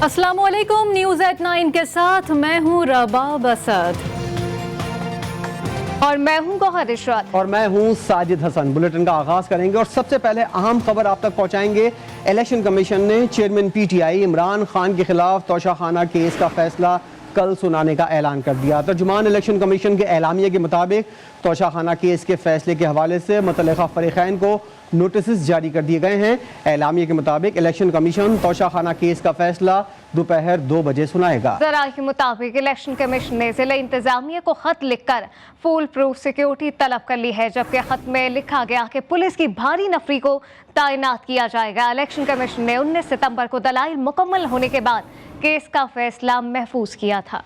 अस्सलामुअलैकुम, news eight 9 के साथ मैं हूँ रबाब असद और मैं हूँ गौहर इशरत और मैं हूँ साजिद हसन। बुलेटिन का आगाज करेंगे और सबसे पहले अहम खबर आप तक पहुँचाएंगे। इलेक्शन कमीशन ने चेयरमैन पीटीआई इमरान खान के खिलाफ तोशाखाना केस का फैसला कल सुनाने का ऐलान कर दिया। तर्जुमान इलेक्शन कमीशन के एलामिया के मुताबिक तोशाखाना केस के फैसले के हवाले से मुतल्लिका फरीक़ैन को नोटिस जारी कर दिए गए हैं। एलामिया के मुताबिक इलेक्शन कमीशन तोशाखाना केस का फैसला दोपहर 2 बजे सुनाएगा। जरा के मुताबिक इलेक्शन कमीशन ने जिला इंतजामिया को खत लिखकर फुल प्रूफ सिक्योरिटी तलब कर ली है, जबकि खत में लिखा गया कि पुलिस की भारी नफरी को तैनात किया जाएगा। इलेक्शन कमीशन ने 19 सितंबर को दलाइल मुकम्मल होने के बाद केस का फैसला महफूज किया था।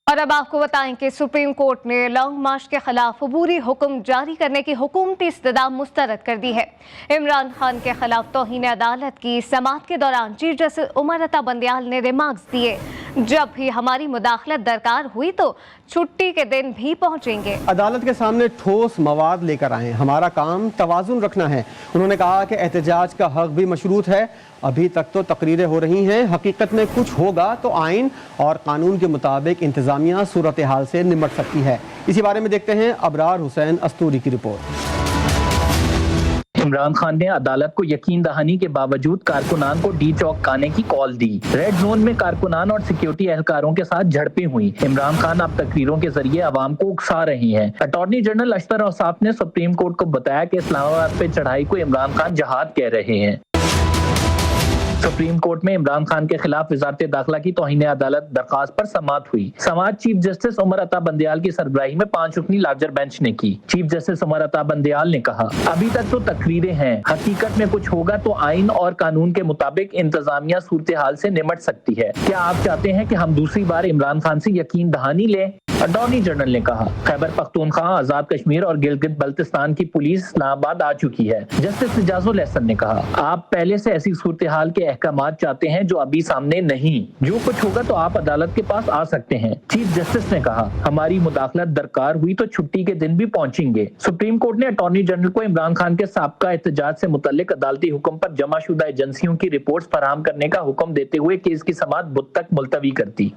और अब आपको बताएं कि सुप्रीम कोर्ट ने लॉन्ग मार्च के खिलाफ अबूरी हुक्म जारी करने की हुकूमती इस्तदा मुस्तरद कर दी है। इमरान खान के खिलाफ तौहीन अदालत की समाअत के दौरान चीफ जस्टिस उमर अता बंदियाल ने रिमार्क्स दिए, जब भी हमारी मुदाखलत दरकार हुई तो छुट्टी के दिन भी पहुंचेंगे। अदालत के सामने ठोस मवाद लेकर आए, हमारा काम तवाजुन रखना है। उन्होंने कहा कि एहतजाज का हक भी मशरूत है। अभी तक तो तकरीरें हो रही हैं, हकीकत में कुछ होगा तो आइन और कानून के मुताबिक इंतजामिया सूरत हाल से निमट सकती है। इसी बारे में देखते हैं अबरार हुसैन अस्तूरी की रिपोर्ट। इमरान खान ने अदालत को यकीन दहानी के बावजूद कारकुनान को डी चौक आने की कॉल दी। रेड जोन में कारकुनान और सिक्योरिटी एहलकारों के साथ झड़पें हुई। इमरान खान अब तकरीरों के जरिए आवाम को उकसा रही हैं। अटॉर्नी जनरल अशतर औसाफ ने सुप्रीम कोर्ट को बताया कि इस्लामाबाद पे चढ़ाई को इमरान खान जहाद कह रहे हैं। सुप्रीम कोर्ट में इमरान खान के खिलाफ वजारत दाखिला की तौहीन अदालत दरखास्त पर समाअत हुई। समाअत चीफ जस्टिस उमर अता बंदियाल की सरबराही में 5 रुकनी लार्जर बेंच ने की। चीफ जस्टिस उमर अता बंदियाल ने कहा, अभी तक तो तकरीरें हैं, हकीकत में कुछ होगा तो आइन और कानून के मुताबिक इंतजामिया सूरत हाल से निमट सकती है। क्या आप चाहते हैं कि हम दूसरी बार इमरान खान से यकीन दहानी लें? अटॉर्नी जनरल ने कहा, खैबर पख्तूनख्वा, आजाद कश्मीर और गिलगित बल्तिस्तान की पुलिस इस्लामाबाद आ चुकी है। जस्टिस इजाजुल एहसन ने कहा, आप पहले से ऐसी सूरत हाल के अहकामात चाहते हैं जो अभी सामने नहीं। जो कुछ होगा तो आप अदालत के पास आ सकते हैं। चीफ जस्टिस ने कहा, हमारी मुदाखलत दरकार हुई तो छुट्टी के दिन भी पहुंचेंगे। सुप्रीम कोर्ट ने अटॉर्नी जनरल को इमरान खान के साबका एहतजाज से मुतल्लिक अदालती हुक्म पर जमाशुदा एजेंसियों की रिपोर्ट्स फराहम करने का हुक्म देते हुए केस की समाअत बुध तक मुलतवी कर दी।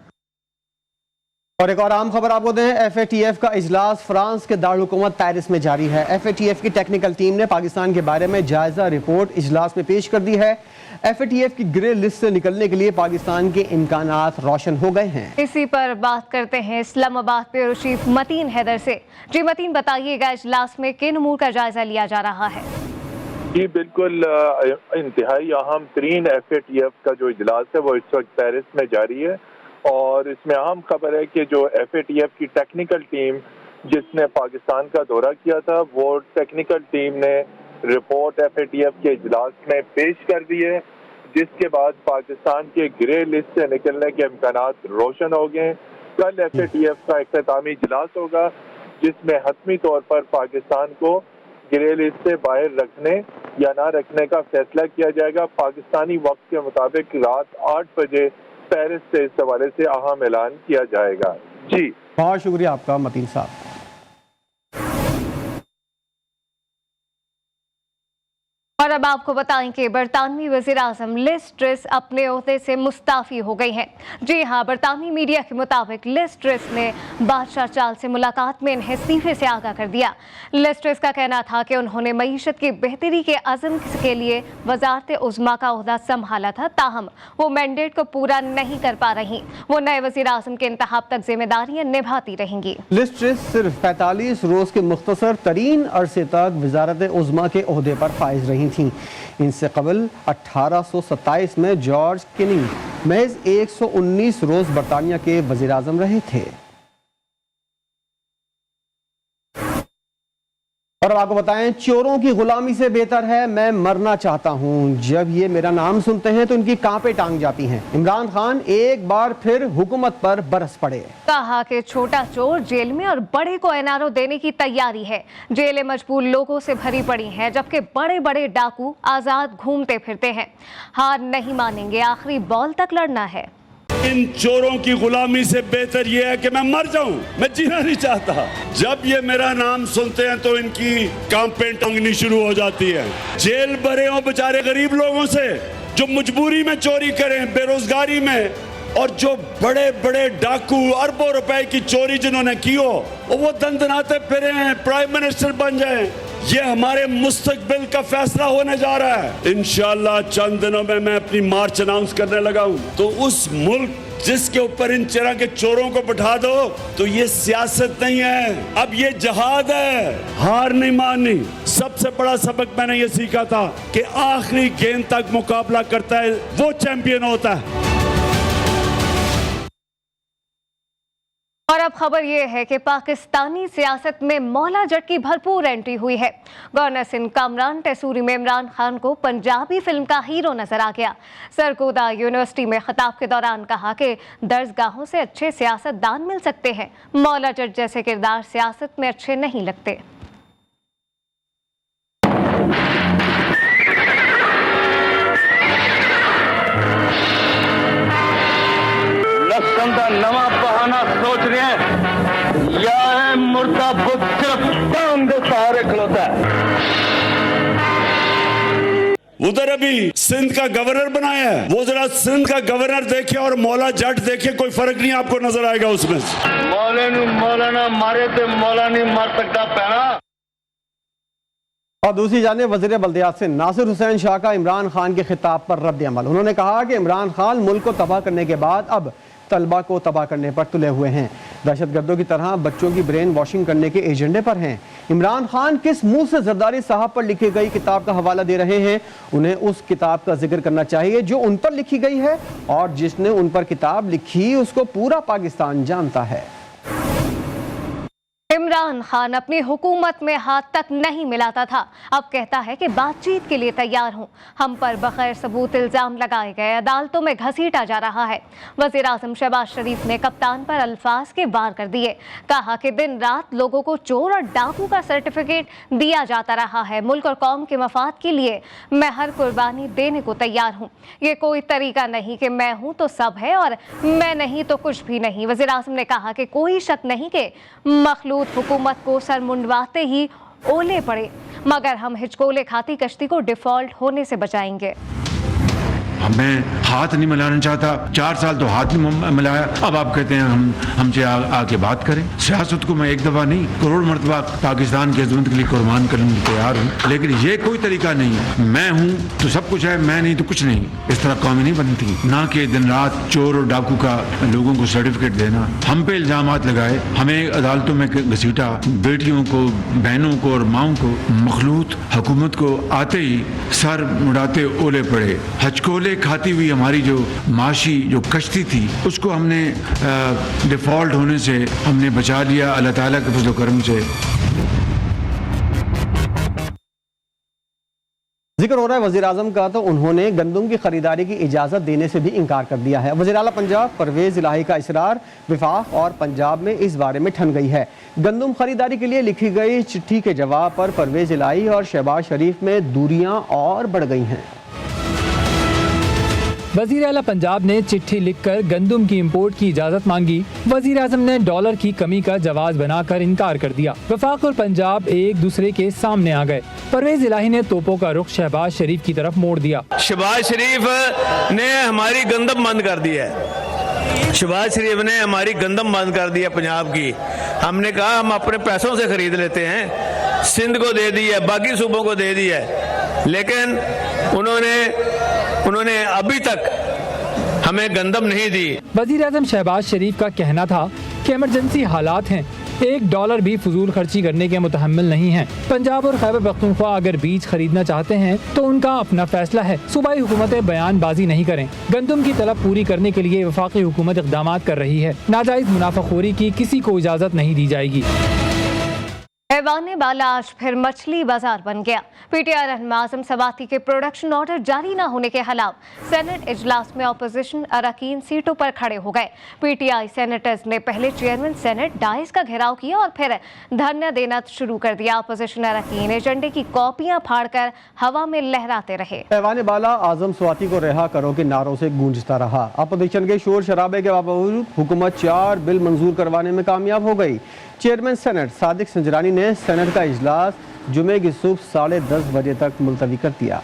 और एक और आम खबर आपको दें, FATF का इजलास फ्रांस के दारुल हुकूमत पेरिस में जारी है। FATF की टेक्निकल टीम ने पाकिस्तान के बारे में जायजा रिपोर्ट इजलास में पेश कर दी है। FATF की ग्रे लिस्ट से निकलने के लिए पाकिस्तान के इम्कानात रोशन हो गए हैं। इसी पर बात करते हैं इस्लामाबाद ब्यूरो चीफ मतीन हैदर से। जी मतीन, बताइएगा इजलास में किन उमूर का जायजा लिया जा रहा है? जी बिल्कुल, इंतहाई अहम तरीन FATF का जो इजलास है वो इस वक्त पेरिस में जारी है और इसमें अहम खबर है कि जो FATF की टेक्निकल टीम जिसने पाकिस्तान का दौरा किया था, वो टेक्निकल टीम ने रिपोर्ट FATF के इजलास में पेश कर दी है, जिसके बाद पाकिस्तान के ग्रे लिस्ट से निकलने के इम्कानात रोशन हो गए। कल FATF का इख्तितामी इजलास होगा जिसमें हतमी तौर पर पाकिस्तान को ग्रे लिस्ट से बाहर रखने या ना रखने का फैसला किया जाएगा। पाकिस्तानी वक्त के मुताबिक रात 8 बजे पेरिस से इस हवाले से अहम ऐलान किया जाएगा। जी बहुत शुक्रिया आपका मतीन साहब। और अब आपको बताएं कि बरतानवी वज़ीर आज़म लिज ट्रस अपने ओहदे से मुस्ताफ़ी हो गई हैं। जी हाँ, बरतानवी मीडिया के मुताबिक लिज ट्रस ने बादशाह चार्ल्स से मुलाकात में इन्हें इस्तीफे से आगाह कर दिया। लिज ट्रस का कहना था कि उन्होंने मईशत की बेहतरी के अज़म के लिए वज़ारत उज़्मा का ओहदा संभाला था, ताहम वो मैंडेट को पूरा नहीं कर पा रही। वो नए वज़ीर आज़म के इंतखाब तक जिम्मेदारियाँ निभाती रहेंगी। लिज ट्रस सिर्फ 45 रोज के मुख्तसर तरीन अरसे तक वज़ारत उज़्मा के ओहदे पर फाइज रही थी। इनसे कबल 1827 में जॉर्ज किनिंग महज 119 रोज बरतानिया के वज़ीर आज़म रहे थे। और अब आपको बताएं, चोरों की गुलामी से बेहतर है मैं मरना चाहता हूं। जब ये मेरा नाम सुनते हैं तो इनकी कांपे टांग जाती हैं। इमरान खान एक बार फिर हुकूमत पर बरस पड़े। कहा कि छोटा चोर जेल में और बड़े को एनआरओ देने की तैयारी है। जेलें मजबूर लोगों से भरी पड़ी हैं, जबकि बड़े बड़े डाकू आजाद घूमते फिरते हैं। हार नहीं मानेंगे, आखिरी बॉल तक लड़ना है। इन चोरों की गुलामी से बेहतर यह है कि मैं मर जाऊं, मैं जीना नहीं चाहता। जब ये मेरा नाम सुनते हैं तो इनकी कांपें टंगनी शुरू हो जाती है। जेल भरे हो बेचारे गरीब लोगों से जो मजबूरी में चोरी करें, बेरोजगारी में, और जो बड़े बड़े डाकू अरबों रुपए की चोरी जिन्होंने की हो वो दंदनाते फिरे हैं, प्राइम मिनिस्टर बन जाएं। ये हमारे मुस्तकबिल का फैसला होने जा रहा है। इंशाअल्लाह चंद दिनों में मैं अपनी मार्च अनाउंस करने लगा हूं। तो उस मुल्क जिसके ऊपर इन तरह के चोरों को बैठा दो तो ये सियासत नहीं है, अब ये जहाद है। हार नहीं माननी। सबसे बड़ा सबक मैंने ये सीखा था कि आखिरी गेंद तक मुकाबला करता है वो चैंपियन होता है। और अब खबर यह है कि पाकिस्तानी सियासत में मौला जट की भरपूर एंट्री हुई है। गवर्नर सिंध कामरान टेसूरी में इमरान खान को पंजाबी फिल्म का हीरो नजर आ गया। सरगोदा यूनिवर्सिटी में खिताब के दौरान कहा कि दर्जगाहों से अच्छे सियासतदान मिल सकते हैं, मौला जट जैसे किरदार सियासत में अच्छे नहीं लगते। लसन का नवा बहाना सोच रहे हैं या है मुर्दा बुत सिर्फ टांग के सहारे खलोता है। उधर अभी सिंध का गवर्नर बनाया है, वो जरा सिंध का गवर्नर देखे और मौला जट देखे, कोई फर्क नहीं आपको नजर आएगा उसमें। मौले नू मौला ना मारे तो मौला नहीं मार सकता पैना। और दूसरी जानिब वज़ीर बल्दियात से नासिर हुसैन शाह का इमरान खान के खिताब पर रद्द अमल। उन्होंने कहा कि इमरान खान मुल्क को तबाह करने के बाद अब तलबा को तबाह करने पर तुले हुए हैं, दहशतगर्दों की तरह बच्चों की ब्रेन वॉशिंग करने के एजेंडे पर हैं। इमरान खान किस मुंह से जरदारी साहब पर लिखी गई किताब का हवाला दे रहे हैं? उन्हें उस किताब का जिक्र करना चाहिए जो उन पर लिखी गई है, और जिसने उन पर किताब लिखी उसको पूरा पाकिस्तान जानता है। इमरान खान अपनी हुकूमत में हाथ तक नहीं मिलाता था, अब कहता है कि बातचीत के लिए तैयार हूं। हम पर बगैर सबूत इल्जाम लगाए गए, अदालतों में घसीटा जा रहा है। वज़ीर आज़म शहबाज शरीफ ने कप्तान पर अल्फाज के वार कर दिए, कहा कि दिन रात लोगों को चोर और डाकू का सर्टिफिकेट दिया जाता रहा है। मुल्क और कौम के मफाद के लिए मैं हर कुर्बानी देने को तैयार हूँ। ये कोई तरीका नहीं कि मैं हूँ तो सब है और मैं नहीं तो कुछ भी नहीं। वज़ीर आज़म ने कहा कि कोई शक नहीं कि मखलूत हुकूमत को सर मुंडवाते ही ओले पड़े, मगर हम हिचकोले खाती कश्ती को डिफॉल्ट होने से बचाएंगे। मैं हाथ नहीं मिलाना चाहता, 4 साल तो हाथ नहीं मिलाया, अब आप कहते हैं हमसे आके बात करें। सियासत को मैं एक दफा नहीं करोड़ मरतबा पाकिस्तान की अज़मत के लिए कुर्बान करने को तैयार हूँ, लेकिन ये कोई तरीका नहीं है। मैं हूँ तो सब कुछ है, मैं नहीं तो कुछ नहीं। इस तरह कौमें नहीं बनती, ना कि दिन रात चोर और डाकू का लोगों को सर्टिफिकेट देना, हम पे इल्जामात लगाए, हमें अदालतों में घसीटा, बेटियों को, बहनों को और माओं को। मखलूत हुकूमत को आते ही सर मुड़ाते ओले पड़े। हचकोले खाती हुई हमारी जो माशी जो कश्ती थी उसको हमने डिफॉल्ट होने से हमने बचा लिया अल्लाह ताला के फज़ल करम से। जिक्र हो रहा है वज़ीर आज़म का, तो उन्होंने गंदम की खरीदारी की इजाज़त देने से भी इनकार कर दिया है। वज़ीर आला पंजाब परवेज़ इलाही का इसरार विफाक और पंजाब में इस बारे में ठन गई है। गंदम खरीदारी के लिए लिखी गई चिट्ठी के जवाब पर परवेज़ इलाही और शहबाज शरीफ में दूरियां और बढ़ गई हैं। वज़ीर आला पंजाब ने चिट्ठी लिखकर गंदम की इंपोर्ट की इजाज़त मांगी। वज़ीर आज़म ने डॉलर की कमी का जवाब बनाकर इनकार कर दिया। वफाक और पंजाब एक दूसरे के सामने आ गए। परवेज़ इलाही ने तोपों का रुख शहबाज शरीफ की तरफ मोड़ दिया। शहबाज शरीफ ने हमारी गंदम बंद कर दी है। शहबाज शरीफ ने हमारी गंदम बंद कर दी है पंजाब की। हमने कहा हम अपने पैसों से खरीद लेते हैं, सिंध को दे दी है, बाकी सूबों को दे दी है, लेकिन उन्होंने अभी तक हमें गंदम नहीं दी। वज़ीर आज़म शहबाज शरीफ का कहना था कि इमरजेंसी हालात हैं, $1 भी फजूल खर्ची करने के मुतहम्मिल नहीं हैं। पंजाब और खैबर पख्तूनख्वा अगर बीज खरीदना चाहते हैं तो उनका अपना फैसला है। सूबाई हुकूमतें बयानबाजी नहीं करें। गंदम की तलब पूरी करने के लिए वफाकी हुकूमत इक़दामात कर रही है। नाजायज़ मुनाफाखोरी की किसी को इजाज़त नहीं दी जाएगी। ऐवान बाला आज फिर मछली बाजार बन गया। पीटीआई रहनुमा आजम सवाती के प्रोडक्शन ऑर्डर जारी न होने के खिलाफ सेनेट इजलास में अपोजिशन अरकान सीटों पर खड़े हो गए। पीटीआई सेनेटर्स ने पहले चेयरमैन सेनेट डाइस का घेराव किया और फिर धरना देना शुरू कर दिया। अपोजिशन अरकान एजेंडे की कॉपियां फाड़कर हवा में लहराते रहे। ऐवान बाला आजम सवाती को रिहा करो के नारों से गूंजता रहा। अपोजिशन के शोर शराबे के बावजूद हुकूमत 4 बिल मंजूर करवाने में कामयाब हो गई। चेयरमैन सेनेट सादिक संजरानी ने सेनेट का इजलास जुमे की सुबह 10:30 बजे तक मुलतवी कर दिया।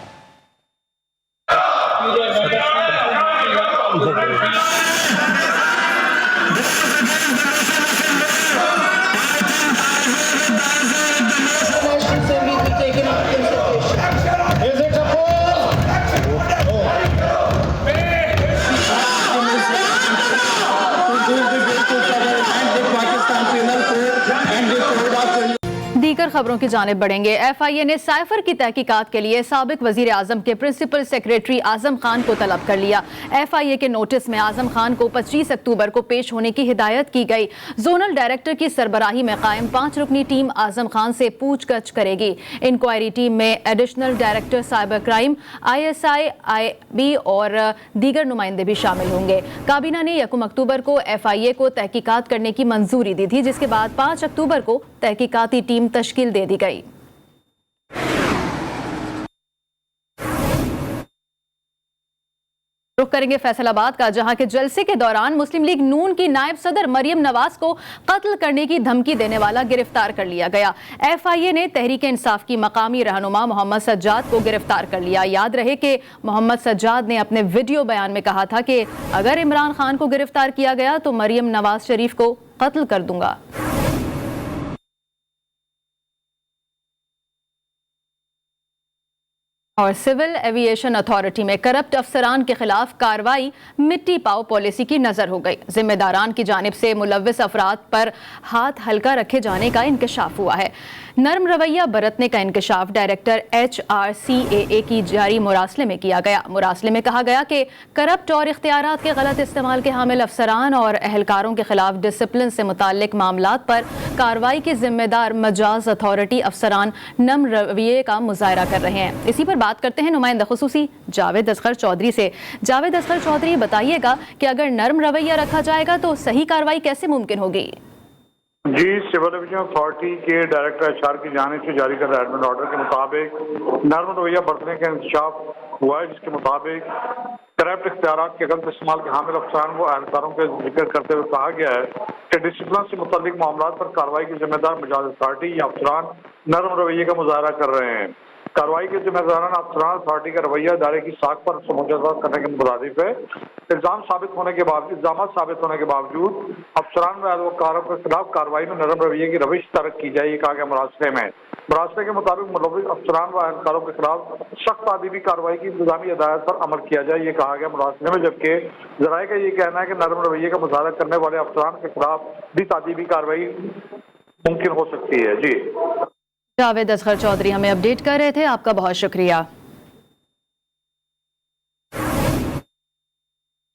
दीगर खबरों की जानिब बढ़ेंगे। FIA ने साइफर की तहकीकात के लिए साबिक वजीर आजम के प्रिंसिपल सेक्रेटरी आजम खान को तलब कर लिया। FIA के नोटिस में आजम खान को 25 अक्टूबर को पेश होने की हिदायत की गई। जोनल डायरेक्टर की सरबराही में कायम 5 रुकनी टीम आजम खान से पूछगछ करेगी। इंक्वायरी टीम में additional director cyber crime, ISI, IB और दीगर नुमाइंदे भी शामिल होंगे। काबीना ने 1 अक्टूबर को FIA को तहकीकात करने की मंजूरी दी थी, जिसके बाद 5 अक्टूबर को तहकीकाती टीम तश्कील दे दी गई। रुख करेंगे फैसलाबाद का, जहां के जलसे के दौरान मुस्लिम लीग नून की नायब सदर मरियम नवाज को कत्ल करने की धमकी देने वाला गिरफ्तार कर लिया गया। FIA ने तहरीक इंसाफ की मकामी रहनुमा मोहम्मद सज्जाद को गिरफ्तार कर लिया। याद रहे कि मोहम्मद सज्जाद ने अपने वीडियो बयान में कहा था कि अगर इमरान खान को गिरफ्तार किया गया तो मरियम नवाज शरीफ को कत्ल कर दूंगा। और सिविल एविएशन अथॉरिटी में करप्ट अफसरान के खिलाफ कार्रवाई मिट्टी पाओ पॉलिसी की नजर हो गई। जिम्मेदारान की जानिब से मुलव्विस अफराद पर हाथ हल्का रखे जाने का इंकशाफ हुआ है। नर्म रवैया बरतने का इंकशाफ डायरेक्टर HRCAA की जारी मुरासले में किया गया। मुरासले में कहा गया कि करप्ट और इख्तियारात के गलत इस्तेमाल के हामिल अफसरान और एहलकारों के खिलाफ डिसिप्लिन से मुताल्लिक मामलात पर कार्रवाई के जिम्मेदार मजाज अथॉरिटी अफसरान नर्म रवैये का मुजाहरा कर रहे हैं। इसी पर बात करते हैं नुमाइंदा खुसूसी जावेद असगर चौधरी से। जावेद असगर चौधरी, बताइएगा कि अगर नर्म रवैया रखा जाएगा तो सही कार्रवाई कैसे मुमकिन होगी? जी, सिविल एविएशन अथॉरिटी के डायरेक्टर HR की जानिब से जारी कर एडमिट ऑर्डर के मुताबिक नर्म रवैया बरतने का इंकशाफ हुआ है, जिसके मुताबिक करप्ट इख्तियारात के गलत इस्तेमाल के हामिल अफसरान व एहलकारों का जिक्र करते हुए कहा गया है कि डिसिप्लिन से मुताल्लिक मामलात पर कार्रवाई के जिम्मेदार मजाज अथॉरिटी या अफसरान नर्म रवैये का मुजाहरा कर रहे हैं। कार्रवाई के जिम्मेदारान अफसरान अथॉरिटी का रवैया इदारे की साख पर समझौता करने के मुताबिक है। इल्जाम साबित होने के बावजूद अफसरान व एहलकारों के खिलाफ कार्रवाई में नरम रवैये की रविश तरक की जाए, ये कहा गया मुरासले में। मुरासले के मुताबिक मुलव्विस अफसरान व एहलकारों के खिलाफ सख्त तादीबी कार्रवाई की इंतजामी हिदायत पर अमल किया जाए, ये कहा गया मुरासले में। जबकि जराये का ये कहना है कि नरम रवैये का मुजाहरा करने वाले अफसरान के खिलाफ भी तादीबी कार्रवाई मुमकिन हो सकती है। जी, जावेद असगर चौधरी हमें अपडेट कर रहे थे, आपका बहुत शुक्रिया।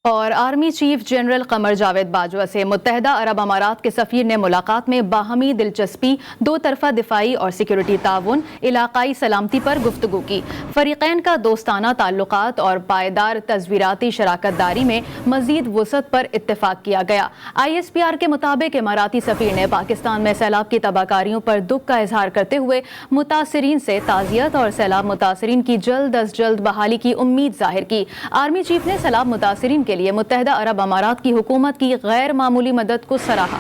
और army chief general Qamar Javed Bajwa से मुत्तहदा अरब अमारात के सफ़ीर ने मुलाकात में बाहमी दिलचस्पी, दो तरफा दिफाई और सिक्योरिटी ताउन, इलाकाई सलामती पर गुफ्तगू की। फरीक़ैन का दोस्ताना ताल्लुकात और पायदार तस्वीराती शराकतदारी में मज़ीद वसअत पर इत्तेफाक किया गया। ISPR के मुताबिक इमाराती सफ़ीर ने पाकिस्तान में सैलाब की तबाहकारियों पर दुख का इजहार करते हुए मुतासरीन से ताज़ियत और सैलाब मुतासरीन की जल्द अज जल्द बहाली की उम्मीद जाहिर की। आर्मी चीफ ने सैलाब मुतासरीन के लिए मुत्तहदा अरब अमारात की हुकूमत की गैर मामूली मदद को सराहा।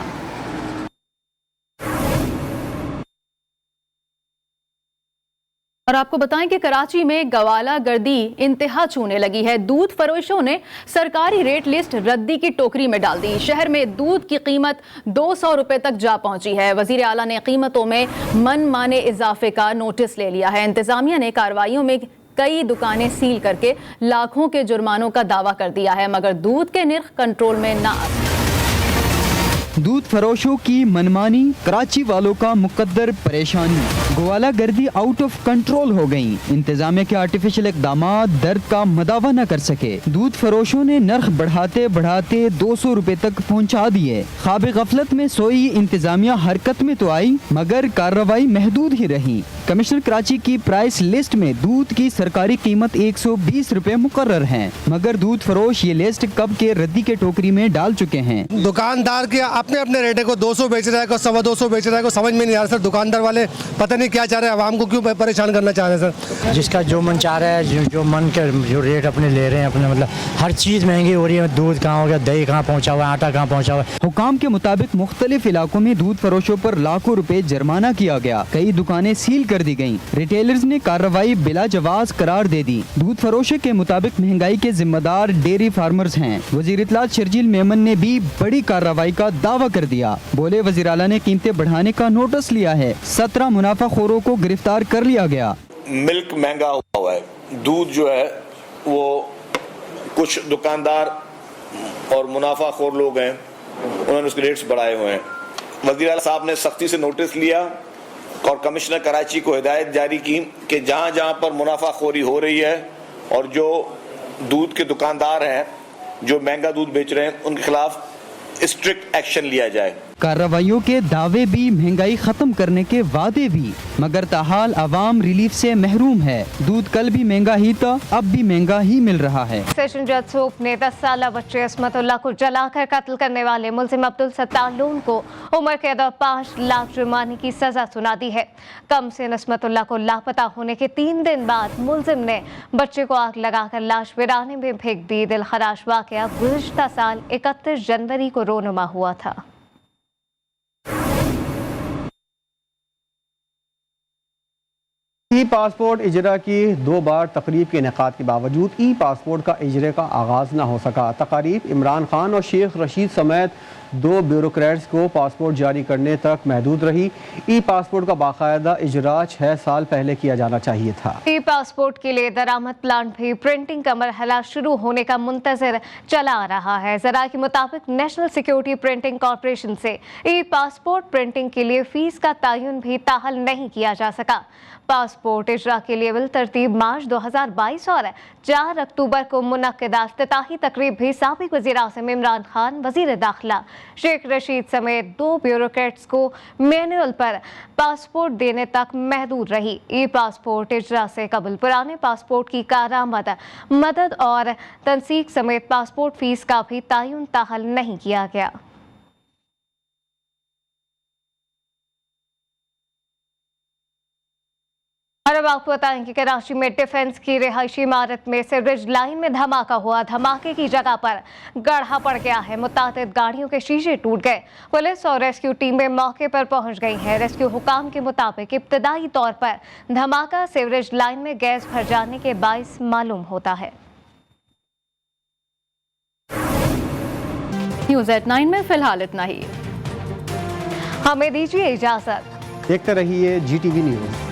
और आपको बताएं कि कराची में गवाला गर्दी इंतहा छूने लगी है। दूध फरोशों ने सरकारी रेट लिस्ट रद्दी की टोकरी में डाल दी। शहर में दूध की कीमत 200 रुपए तक जा पहुंची है। वजीर आला ने कीमतों में मनमाने इजाफे का नोटिस ले लिया है। इंतजामिया ने कार्रवाइयों में कई दुकानें सील करके लाखों के जुर्मानों का दावा कर दिया है, मगर दूध के निर्ख कंट्रोल में न आ सके। दूध फरोशों की मनमानी, कराची वालों का मुकद्दर परेशानी। ग्वाला गर्दी आउट ऑफ कंट्रोल हो गई। इंतजामिया के आर्टिफिशियल इक़दामात दर्द का मदावा न कर सके। दूध फरोशों ने नर्ख बढ़ाते बढ़ाते 200 रुपए तक पहुंचा दिए। ख्वाब गफलत में सोई इंतजामिया हरकत में तो आई मगर कार्रवाई महदूद ही रही। कमिश्नर कराची की प्राइस लिस्ट में दूध की सरकारी कीमत 120 रुपए मुकर्रर है, मगर दूध फरोश ये लिस्ट कब के रद्दी के टोकरी में डाल चुके हैं। दुकानदार के अपने अपने रेटे को 200 बेच रहा है, को 225 बेच रहा है, को समझ में नहीं आ रहा सर। दुकानदार वाले पता नहीं क्या चाह रहे हैं, आवाम को क्यों परेशान करना चाह रहे हैं सर। जिसका जो मन चाह रहा है, जो मन के जो रेट अपने ले रहे हैं अपने, मतलब हर चीज़ महंगी हो रही है। दूध कहाँ हो गया, दही कहाँ पहुँचा हुआ है, आटा कहाँ पहुँचा हुआ है। हुकाम के मुताबिक मुख्तलिफ इलाकों में दूध फरोशों पर लाखों रुपए जुर्माना किया गया। कई दुकानें सील कर दी गयी। रिटेलर्स ने कार्रवाई बिला जवाज करार दे दी। दूध फरोशों के मुताबिक महंगाई के जिम्मेदार डेयरी फार्मर्स हैं। वजीर इत्तलात शर्जील मेमन ने भी बड़ी कार्रवाई का दावा कर दिया। बोले वजीर आला ने कीमतें बढ़ाने का नोटिस लिया है। 17 मुनाफाखोरों को गिरफ्तार कर लिया गया। मिल्क महंगा हुआ है, दूध जो है वो कुछ दुकानदार और मुनाफाखोर लोग हैं, उन्होंने उसके रेट्स बढ़ाए हुए हैं। वजीर आला साहब ने सख्ती से नोटिस लिया और कमिश्नर कराची को हिदायत जारी की कि जहां जहां पर मुनाफाखोरी हो रही है और जो दूध के दुकानदार हैं जो महंगा दूध बेच रहे हैं उनके खिलाफ स्ट्रिक्ट एक्शन लिया जाए। कार्रवाइयों के दावे भी, महंगाई खत्म करने के वादे भी, मगर ताहाल अवाम रिलीफ से महरूम है। दूध कल भी महंगा ही था, अब भी महंगा ही मिल रहा है। सेशन जज सूप ने 10 साल बच्चे इस्मतुल्लाह को जलाकर कत्ल करने वाले मुल्जिम अब्दुल सत्तार लोन को उम्र कैद और 5 लाख जुर्माने की सजा सुना दी है। कम से इस्मतुल्लाह को लापता होने के 3 दिन बाद मुल्जिम ने बच्चे को आग लगाकर लाश वीराने में फेंक दी। दिलखराश वाकया गुज़िश्ता साल 31 जनवरी को रोनुमा हुआ था। ई पासपोर्ट इजरा की 2 बार तकरीब के इनेकाद के बावजूद ई पासपोर्ट का इजरे का आगाज़ न हो सका। तकारीब इमरान खान और शेख रशीद समेत 2 ब्यूरोक्रेट्स को पासपोर्ट जारी करने तक महदूद रही। ई पासपोर्ट का बाकायदा इजरा 6 साल पहले किया जाना चाहिए था। ई पासपोर्ट के लिए दरामद प्लांट भी प्रिंटिंग का मरहला शुरू होने का मुंतजर चला आ रहा है। जरा के मुताबिक नेशनल सिक्योरिटी प्रिंटिंग कॉरपोरेशन से ई पासपोर्ट प्रिंटिंग के लिए फीस का तयन भी ताहल नहीं किया जा सका। पासपोर्ट इजरा के लिए तरतीब मार्च 2022 और 4 अक्टूबर को मुनक्किदा इफ्तिताही तकरीब भी साबिक वज़ीर आज़म इमरान खान, वज़ीर दाखिला शेख रशीद समेत 2 ब्यूरोक्रेट्स को मैनुअल पर पासपोर्ट देने तक महदूद रही। ई पासपोर्ट इजरा से कबल पुराने पासपोर्ट की कारामद, मदद और तनसीक समेत पासपोर्ट फीस का भी तयन ताहल नहीं किया गया। और अब आपको बताएं कि कराची में डिफेंस की रिहायशी इमारत में सीवरेज लाइन में धमाका हुआ। धमाके की जगह पर गड्ढा पड़ गया है। मुतादिद गाड़ियों के शीशे टूट गए। पुलिस और रेस्क्यू टीमें मौके पर पहुंच गई हैं। रेस्क्यू हुकाम के मुताबिक इब्तदाई तौर पर धमाका सीवरेज लाइन में गैस भर जाने के बाइस मालूम होता है। न्यूज़ एट 9 में फिलहाल इतना ही। हमें दीजिए इजाजत। देखते रहिए GTV न्यूज़।